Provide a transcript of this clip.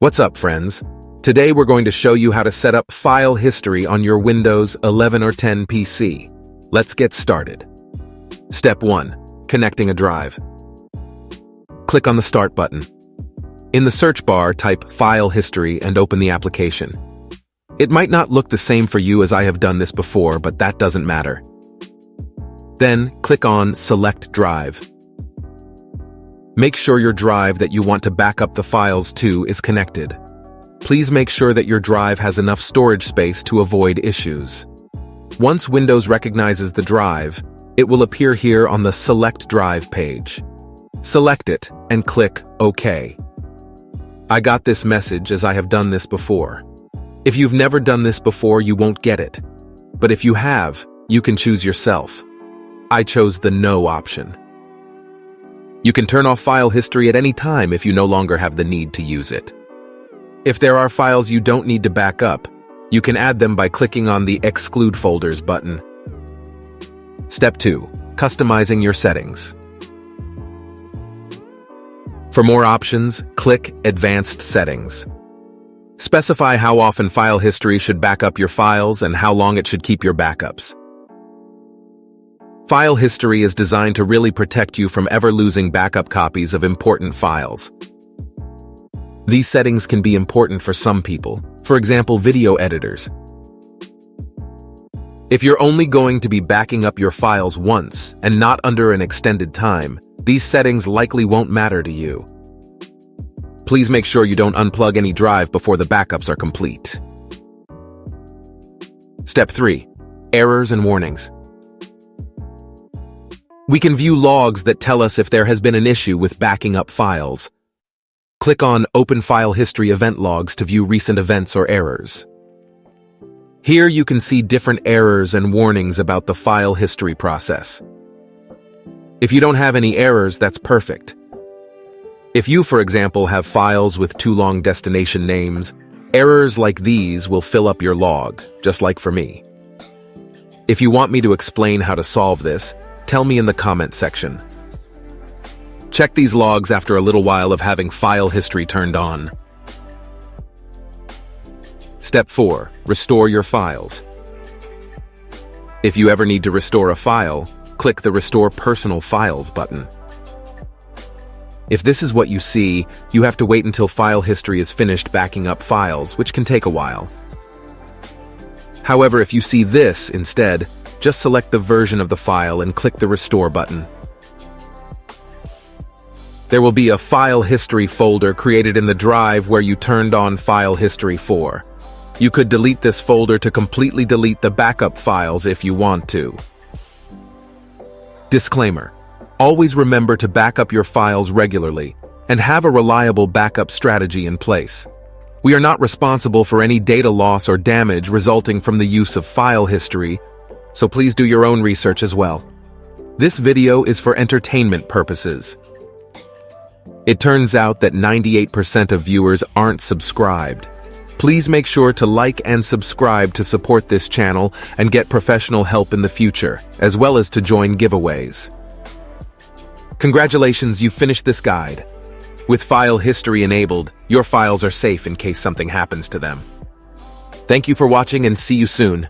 What's up, friends? Today we're going to show you how to set up file history on your Windows 11 or 10 PC. Let's get started. Step 1. Connecting a drive. Click on the Start button. In the search bar, type File History and open the application. It might not look the same for you as I have done this before, but that doesn't matter. Then, click on Select Drive. Make sure your drive that you want to back up the files to is connected. Please make sure that your drive has enough storage space to avoid issues. Once Windows recognizes the drive, it will appear here on the Select Drive page. Select it and click OK. I got this message as I have done this before. If you've never done this before, you won't get it. But if you have, you can choose yourself. I chose the No option. You can turn off file history at any time if you no longer have the need to use it. If there are files you don't need to back up, you can add them by clicking on the Exclude Folders button. Step 2. Customizing your settings. For more options, click Advanced Settings. Specify how often file history should back up your files and how long it should keep your backups. File history is designed to really protect you from ever losing backup copies of important files. These settings can be important for some people, for example, video editors. If you're only going to be backing up your files once and not under an extended time, these settings likely won't matter to you. Please make sure you don't unplug any drive before the backups are complete. Step 3. Errors and warnings. We can view logs that tell us if there has been an issue with backing up files. Click on Open File History Event Logs to view recent events or errors. Here you can see different errors and warnings about the file history process. If you don't have any errors, that's perfect. If you, for example, have files with too long destination names, errors like these will fill up your log, just like for me. If you want me to explain how to solve this, tell me in the comment section. Check these logs after a little while of having file history turned on. Step 4. Restore your files. If you ever need to restore a file, click the Restore Personal Files button. If this is what you see, you have to wait until file history is finished backing up files, which can take a while. However, if you see this instead, just select the version of the file and click the Restore button. There will be a File History folder created in the drive where you turned on File History for. You could delete this folder to completely delete the backup files if you want to. Disclaimer: always remember to back up your files regularly and have a reliable backup strategy in place. We are not responsible for any data loss or damage resulting from the use of file history, so please do your own research as well. This video is for entertainment purposes. It turns out that 98% of viewers aren't subscribed. Please make sure to like and subscribe to support this channel and get professional help in the future, as well as to join giveaways. Congratulations, you finished this guide. With file history enabled, your files are safe in case something happens to them. Thank you for watching and see you soon.